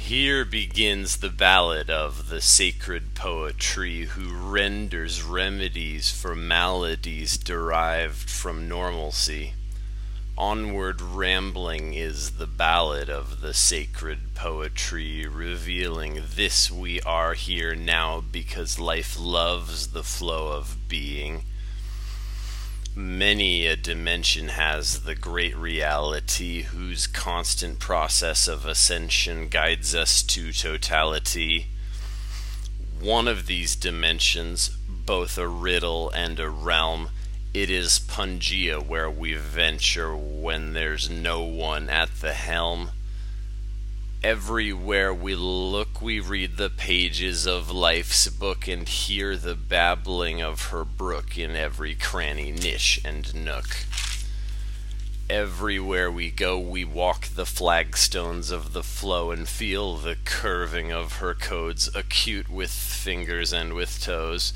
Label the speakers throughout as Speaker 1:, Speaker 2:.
Speaker 1: Here begins the ballad of the sacred Poa Tree, who renders remedies for maladies derived from normalcy. Onward rambling is the ballad of the sacred Poa Tree, revealing this: we are here now because life loves the flow of being. Many a dimension has the great reality, whose constant process of ascension guides us to totality. One of these dimensions, both a riddle and a realm, it is Pangea, where we venture when there's no one at the helm. Everywhere we look, we read the pages of life's book and hear the babbling of her brook in every cranny, niche, and nook. Everywhere we go, we walk the flagstones of the flow and feel the curving of her codes, acute with fingers and with toes.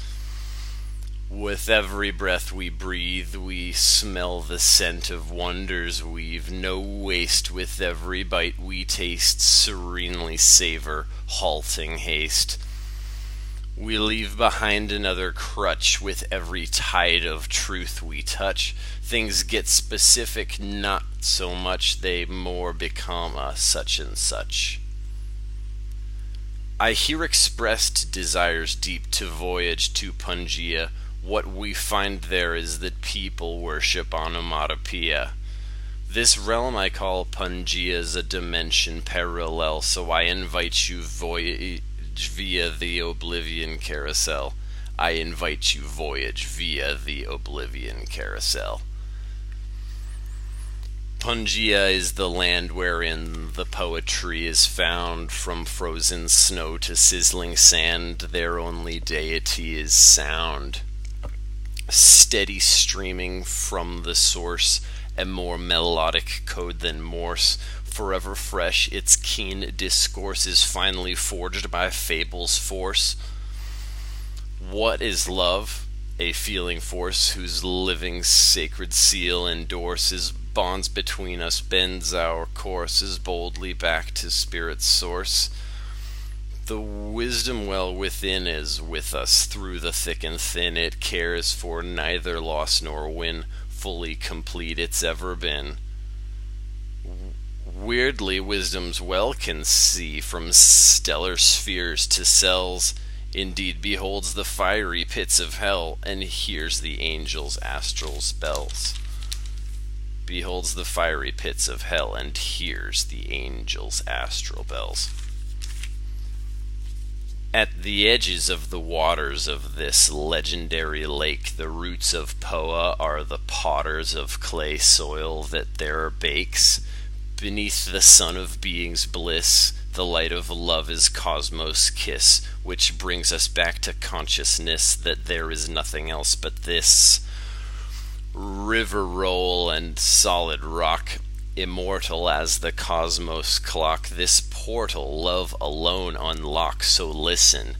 Speaker 1: With every breath we breathe, we smell the scent of wonders weave. No waste with every bite we taste, serenely savor, halting haste. We leave behind another crutch with every tide of truth we touch. Things get specific, not so much, they more become a such and such. I hear expressed desires deep to voyage to Pangea. What we find there is that people worship onomatopoeia. This realm I call Pangea is a dimension parallel, so I invite you voyage via the Oblivion Carousel. I invite you voyage via the Oblivion Carousel. Pangea is the land wherein the Poa Tree is found. From frozen snow to sizzling sand, their only deity is sound. Steady streaming from the source, a more melodic code than Morse. Forever fresh, its keen discourse is finally forged by fable's force. What is love? A feeling force whose living sacred seal endorses bonds between us, bends our courses boldly back to spirit's source. The wisdom well within is with us through the thick and thin. It cares for neither loss nor win, fully complete it's ever been. Weirdly, wisdom's well can see from stellar spheres to cells. Indeed, beholds the fiery pits of hell and hears the angels' astral spells. Beholds the fiery pits of hell and hears the angels' astral bells. At the edges of the waters of this legendary lake, the roots of Poa are the potters of clay soil that there bakes. Beneath the sun of being's bliss, the light of love is cosmos' kiss, which brings us back to consciousness that there is nothing else but this. River roll and solid rock, immortal as the cosmos clock, this portal love alone unlocks. So listen,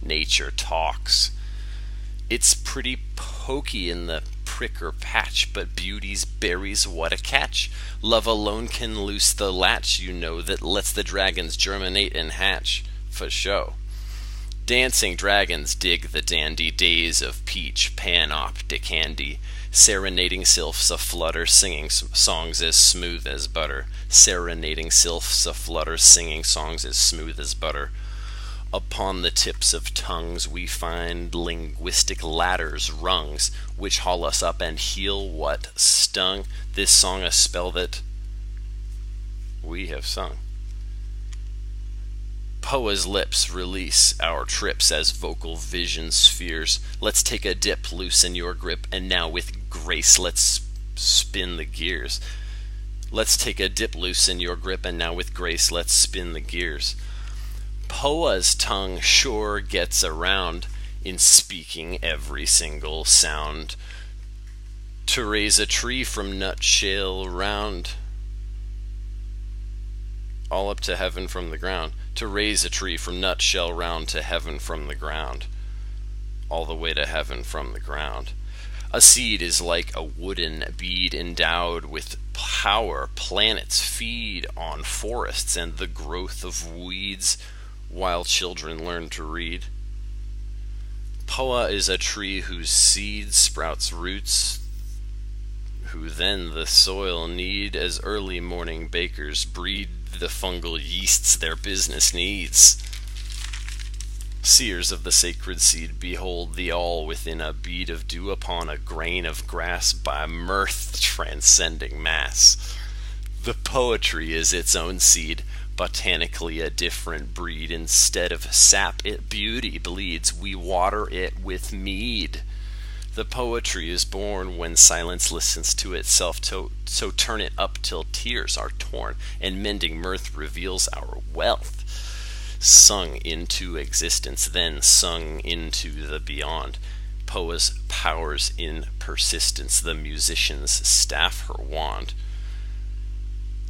Speaker 1: nature talks. It's pretty pokey in the prick or patch, but beauty's berries, what a catch. Love alone can loose the latch, you know, that lets the dragons germinate and hatch, for show. Dancing dragons dig the dandy days of peach, panoptic candy. Serenading sylphs aflutter, singing songs as smooth as butter. Serenading sylphs aflutter, singing songs as smooth as butter. Upon the tips of tongues we find linguistic ladders, rungs, which haul us up and heal what stung. This song a spell that we have sung. Poa's lips release our trips as vocal vision spheres. Let's take a dip, loosen your grip, and now with grace let's spin the gears. Let's take a dip, loosen your grip, and now with grace let's spin the gears. Poa's tongue sure gets around in speaking every single sound. To raise a tree from nutshell round, all up to heaven from the ground. To raise a tree from nutshell round to heaven from the ground, all the way to heaven from the ground. A seed is like a wooden bead endowed with power. Planets feed on forests and the growth of weeds while children learn to read. Poa is a tree whose seed sprouts roots, who then the soil need as early morning bakers breed the fungal yeasts their business needs. Seers of the sacred seed, behold the all within a bead of dew upon a grain of grass by mirth transcending mass. The poetry is its own seed, botanically a different breed. Instead of sap it beauty bleeds, we water it with mead. The poetry is born when silence listens to itself, so turn it up till tears are torn, and mending mirth reveals our wealth. Sung into existence, then sung into the beyond. Poa's powers in persistence, the musician's staff her wand.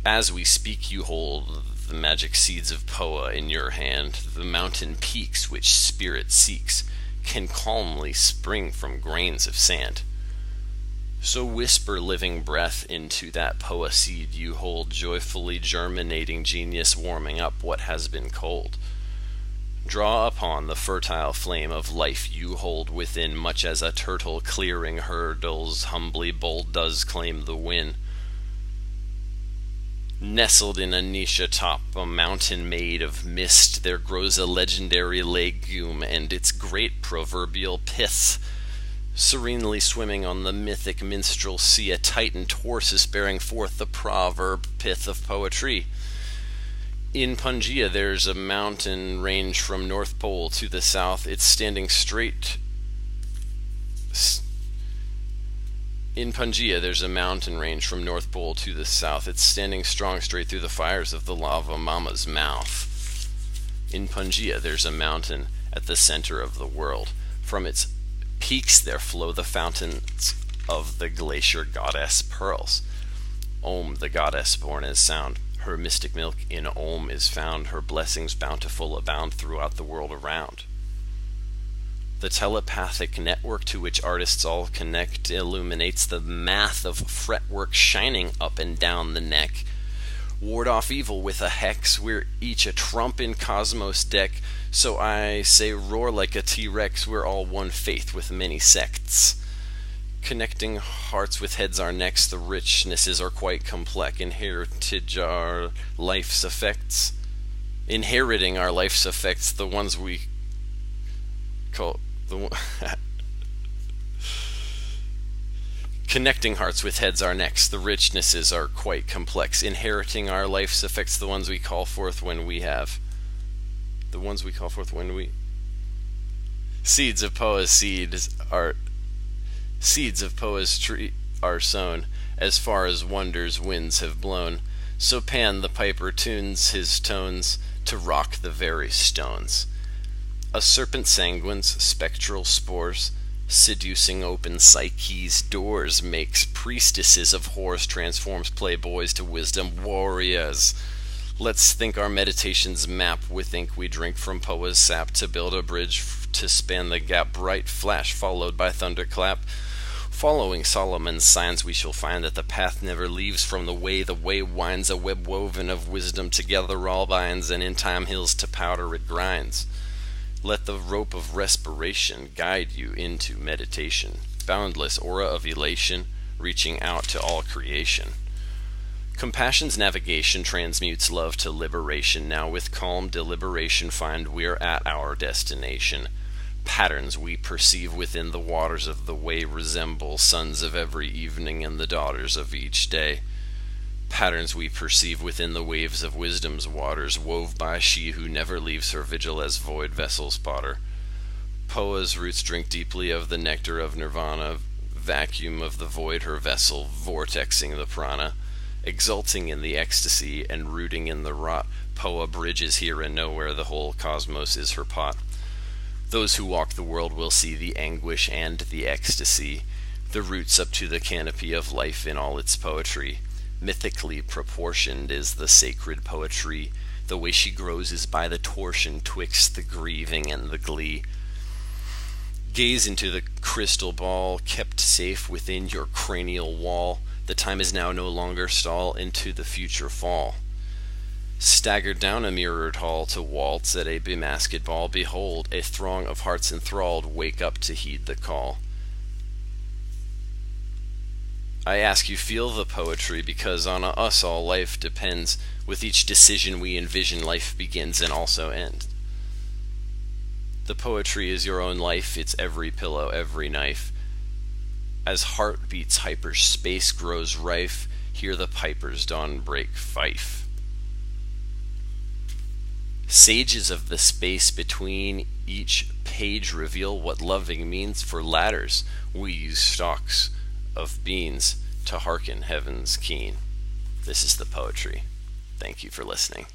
Speaker 1: As we speak, you hold the magic seeds of Poa in your hand. The mountain peaks which spirit seeks can calmly spring from grains of sand. So whisper living breath into that Poa seed you hold, joyfully germinating genius, warming up what has been cold. Draw upon the fertile flame of life you hold within, much as a turtle clearing hurdles humbly bold does claim the win. Nestled in a niche atop a mountain made of mist, there grows a legendary legume and its great proverbial pith. Serenely swimming on the mythic minstrel sea, a titan tortoise bearing forth the proverb pith of poetry. In Pangaea there's a mountain range from North Pole to the south. It's standing straight. In Pangaea there's a mountain range from North Pole to the south. It's standing strong straight through the fires of the lava mama's mouth. In Pangaea there's a mountain at the center of the world. From its peaks there flow the fountains of the glacier goddess pearls. Om, the goddess born as sound. Her mystic milk in Om is found. Her blessings bountiful abound throughout the world around. The telepathic network to which artists all connect illuminates the math of fretwork shining up and down the neck. Ward off evil with a hex, we're each a trump in cosmos deck. So I say roar like a T-Rex, we're all one faith with many sects. Connecting hearts with heads our necks, the richnesses are quite complex. Inheriting our life's effects, the ones we call Connecting hearts with heads our necks, the richnesses are quite complex. Inheriting our life's effects, the ones we call forth when we have. Seeds of Poa's tree are sown, as far as wonders winds have blown. So Pan the piper tunes his tones to rock the very stones. A serpent sanguines spectral spores, seducing open psyche's doors, makes priestesses of whores, transforms playboys to wisdom warriors. Let's think our meditations map with ink we drink from Poa's sap to build a bridge to span the gap. Bright flash followed by thunderclap. Following Solomon's signs we shall find that the path never leaves from the way winds, a web woven of wisdom together all binds, and in time heals to powder it grinds. Let the rope of respiration guide you into meditation, boundless aura of elation reaching out to all creation. Compassion's navigation transmutes love to liberation. Now with calm deliberation find we're at our destination. Patterns we perceive within the waters of the way resemble sons of every evening and the daughters of each day. Patterns we perceive within the waves of wisdom's waters, wove by she who never leaves her vigil as void vessel's potter. Poa's roots drink deeply of the nectar of nirvana, vacuum of the void her vessel, vortexing the prana. Exulting in the ecstasy and rooting in the rot, Poa bridges here and nowhere, the whole cosmos is her pot. Those who walk the world will see the anguish and the ecstasy, the roots up to the canopy of life in all its poetry. Mythically proportioned is the sacred poetry, the way she grows is by the torsion twixt the grieving and the glee. Gaze into the crystal ball kept safe within your cranial wall. The time is now no longer stall into the future fall. Staggered down a mirrored hall to waltz at a bemasked ball. Behold, a throng of hearts enthralled wake up to heed the call. I ask you, feel the poetry, because on us all life depends. With each decision we envision, life begins and also ends. The poetry is your own life, it's every pillow, every knife. As heartbeats hyperspace grows rife, hear the piper's dawn break fife. Sages of the space between each page reveal what loving means. For ladders we use stalks of beans to hearken heaven's keen. This is the poetry. Thank you for listening.